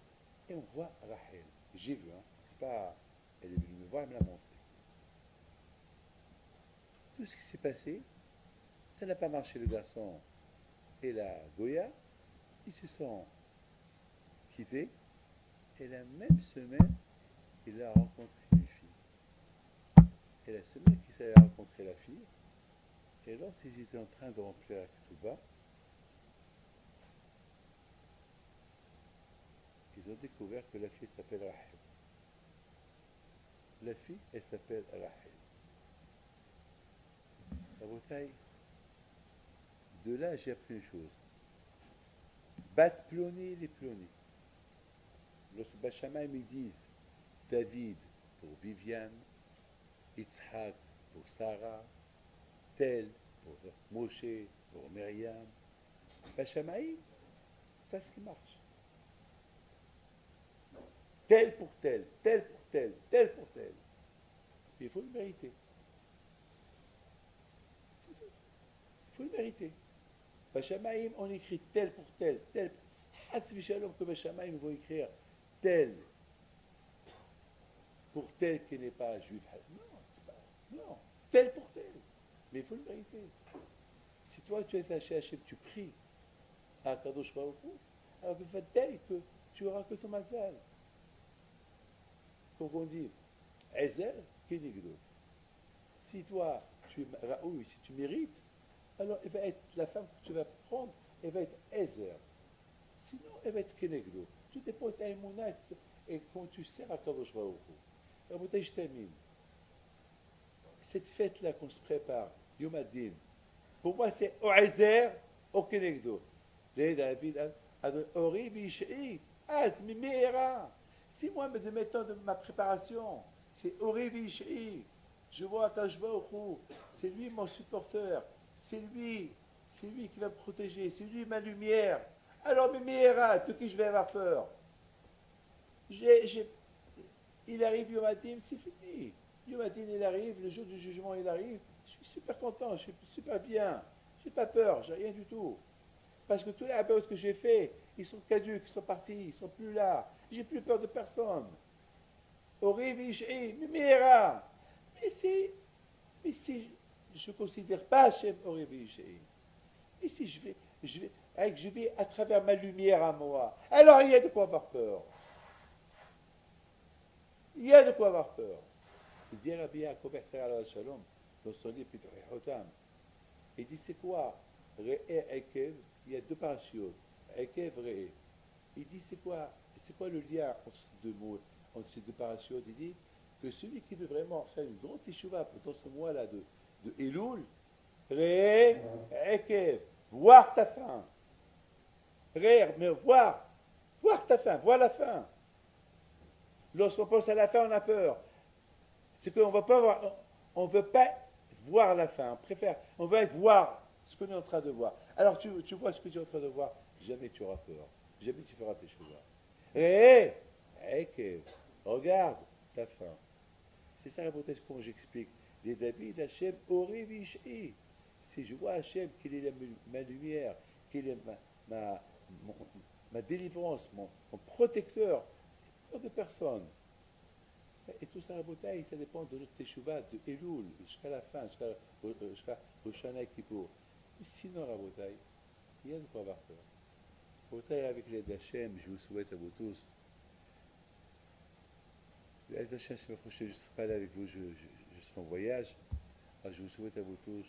et on voit Rachel. J'ai vu, hein. C'est pas. Elle est venue me voir, elle me l'a montré. Tout ce qui s'est passé, ça n'a pas marché. Le garçon et la Goya, ils se sont quittés. Et la même semaine, il a rencontré une fille. Et la semaine qu'il s'est rencontré la fille, Et lorsqu'ils étaient en train de remplir la ketouba, ils ont découvert que la fille s'appelle Rahel. La fille, elle s'appelle Rahel. La bouteille, de là, j'ai appris une chose. Bat Ploni, les Ploni. Lorsque Bachamaïm ils disent David pour Viviane, Yitzhak pour Sarah, tel pour Moshe, pour Myriam, Bachamaïm, c'est ce qui marche. Tel pour tel, tel pour tel, tel pour tel. Il faut le mériter. C'est tout. Il faut le mériter. Bachamaïm, on écrit tel pour tel, tel. Hasbi Shalom que Bachamaïm vont écrire tel pour tel qui n'est pas juif. Non, c'est pas. Non, tel pour tel. Mais il faut le mériter. Si toi tu es attaché à Hachem, tu pries à Kadosh Baruch Hu, alors que fait tel que tu auras que ton mazal. Donc on dit, Ezel, Kenigdo. Si toi tu es Raoui, si tu mérites, alors elle va être, la femme que tu vas prendre, elle va être Ezer. Sinon, elle va être Kenegdo. Tout dépend de ta émouna et comment tu sers à Kadosh Baruch Hu. Rabotai, je termine. Cette fête-là qu'on se prépare, Yom Adin, pour moi c'est Oezer, au Kenegdo. Les David, Ori Vish'i, Az Mimera. Si moi, de maintenant de ma préparation, c'est Ori Vish'i, je vois Kadosh Baruch Hu, c'est lui mon supporteur, c'est lui qui va me protéger, c'est lui ma lumière. Alors, Mimera, de qui je vais avoir peur? Il arrive Yom Adin, c'est fini. Yom Adin, il arrive, le jour du jugement, il arrive. Je suis super content, je suis super bien. Je n'ai pas peur, j'ai rien du tout. Parce que tous les abeilles que j'ai faits, ils sont caducs, ils sont partis, ils ne sont plus là. J'ai plus peur de personne. Orivishi, Mimira. Mais si je ne considère pas Hachem Orivishi, et si je vais à travers ma lumière à moi, alors il y a de quoi avoir peur. Il y a de quoi avoir peur. Il dit Rabbi Yaakov Shalom dans son livre Pituch Hotam. Il dit c'est quoi Re'e Ekev, il y a deux parachutes. Ekev, Re'e. Il dit c'est quoi le lien entre ces deux mots, entre ces deux parachutes? Il dit que celui qui veut vraiment faire une grande teshuva dans ce mois-là de Elul, Re'e Ekev, voir ta fin. Re'e, mais voir ta fin, voir la fin. Lorsqu'on pense à la fin, on a peur. C'est qu'on ne veut pas voir la fin. On veut voir ce qu'on est en train de voir. Alors tu vois ce que tu es en train de voir, jamais tu auras peur. Jamais tu feras tes choses. Regarde ta fin. C'est ça la beauté quand j'explique. Les David, Hachem, Ori Vish'i. Si je vois Hachem, qu'il est ma lumière, qu'il est ma délivrance, mon protecteur, pas de personne. Et tout ça, la bouteille, ça dépend de notre teshuva, de Elul, jusqu'à la fin, jusqu'à Hoshana Kippour. Sinon, la bouteille, il y a de quoi avoir peur. Bouteille avec l'aide d'Hachem, je vous souhaite à vous tous. L'aide d'Hachem, si je ne serai pas là avec vous, je serai en voyage. Alors, je vous souhaite à vous tous,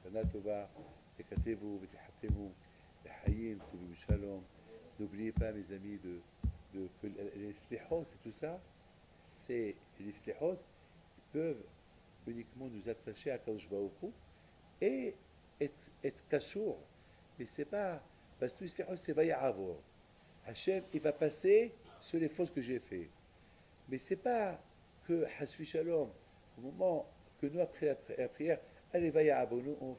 Shana Tova, Tekatevou, Vetehatevou, Hayim, Tobim Shalom. N'oubliez pas, mes amis, que les slihot et tout ça, c'est les slihot peuvent uniquement nous attacher à Kadosh Baruch Hu et être kashour. Mais c'est pas parce que les slihot c'est vaya'avor. Hachem il va passer sur les fautes que j'ai fait. Mais c'est pas que Hasfi Shalom au moment que nous après la prière, allez vaya'avor, nous on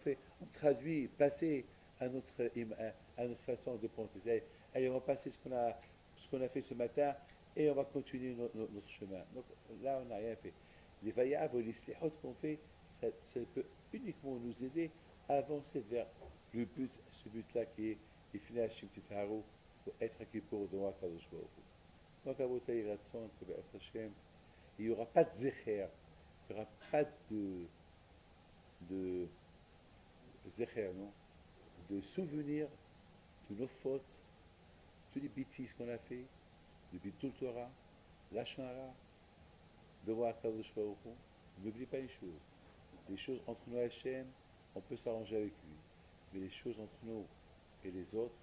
traduit passer à notre façon de penser. Allez, on va passer ce qu'on a fait ce matin et on va continuer notre chemin. Donc là, on n'a rien fait. Les vayav ou les slihot qu'on fait, ça peut uniquement nous aider à avancer vers le but, ce but-là qui est Ifnei Hashem Titaharu, pour être acquis pour devant Kadosh Baruch Hu. Donc, à votre Ratson, Hashem, il n'y aura pas de zecher, il n'y aura pas de zecher, non, de souvenir de nos fautes, toutes les bêtises qu'on a fait, depuis tout le Torah, la Shonara, devant Akadosh Baruch Hu. N'oublie pas une chose. Les choses entre nous et Hachem, on peut s'arranger avec lui. Mais les choses entre nous et les autres,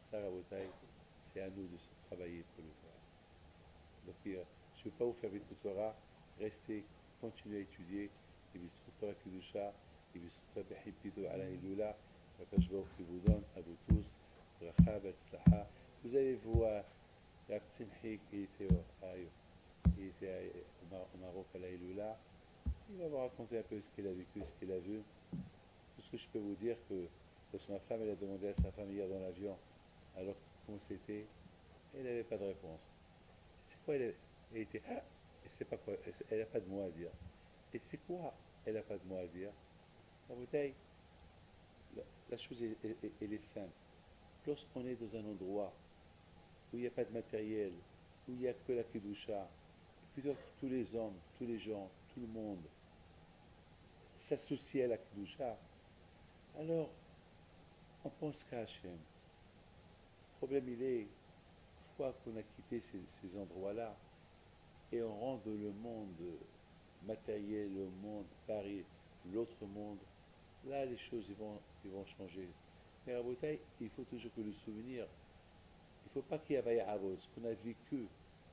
ça, Rabotai, c'est à nous de se travailler pour le faire. Donc, je ne vais pas vous faire vite le Torah, restez, continuez à étudier, et B'zchut Torah Kedusha, et B'zchut Torah Behipido ala Hilula, Akash Baruch qui vous donne à vous tous, bracha, betzlacha. Vous allez voir, Rav Tzimchi qui était au Maroc à la Hilula, il va vous raconter un peu ce qu'il a vécu, ce qu'il a vu. Tout ce que je peux vous dire, que lorsque ma femme elle a demandé à sa femme hier dans l'avion, alors comment c'était, elle n'avait pas de réponse. C'est quoi elle était, ah, elle sait pas quoi, elle n'a pas de mots à dire. Et c'est quoi elle n'a pas de mots à dire? La bouteille, la chose elle est simple. Lorsqu'on est dans un endroit où il n'y a pas de matériel, où il n'y a que la kedusha, et plutôt que tous les hommes, tous les gens, tout le monde s'associe à la kedusha, alors on pense qu'à Hachem. Le problème il est, une fois qu'on a quitté ces endroits-là, et on rentre dans le monde matériel, le monde Paris, l'autre monde, là les choses ils vont changer. Mais à Rabotai, il faut toujours que le souvenir, il ne faut pas qu'il y ait Avod, ce qu'on a vécu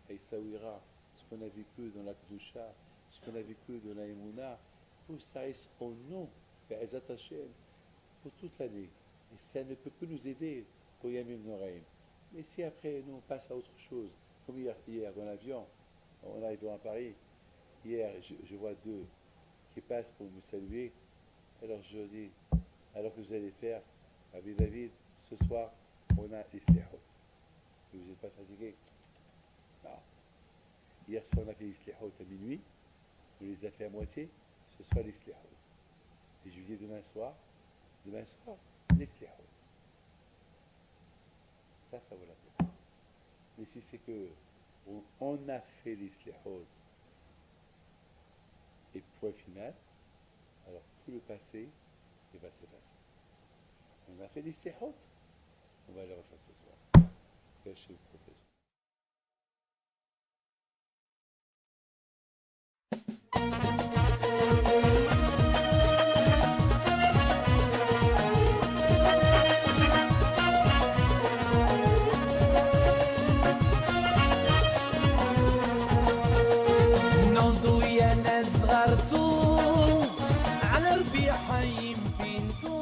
à Issaouira, ce qu'on a vécu dans la Kdusha, ce qu'on a vécu dans la Emouna, il faut que ça reste en nous, Be'ezat Hashem, pour toute l'année. Et ça ne peut que nous aider au Yamim Noraim. Mais si après nous on passe à autre chose, comme hier dans l'avion, en arrivant à Paris, hier je vois deux qui passent pour me saluer, alors je dis, alors que vous allez faire, Rabbi David, ce soir on a l'Islihot. Vous n'êtes pas fatigué? Non. Hier soir on a fait l'Islihot à minuit, on les a fait à moitié, ce soir l'Islihot. Et je lui dis demain soir, l'Islihot. Ça vaut la peine. Mais si c'est que on a fait l'Islihot et point final, alors tout le passé va s'effacer. On a fait l'Islihot, on va le refaire ce soir. Cachez le professeur. نضوي انا صغرتو على ربيع حيم بنتو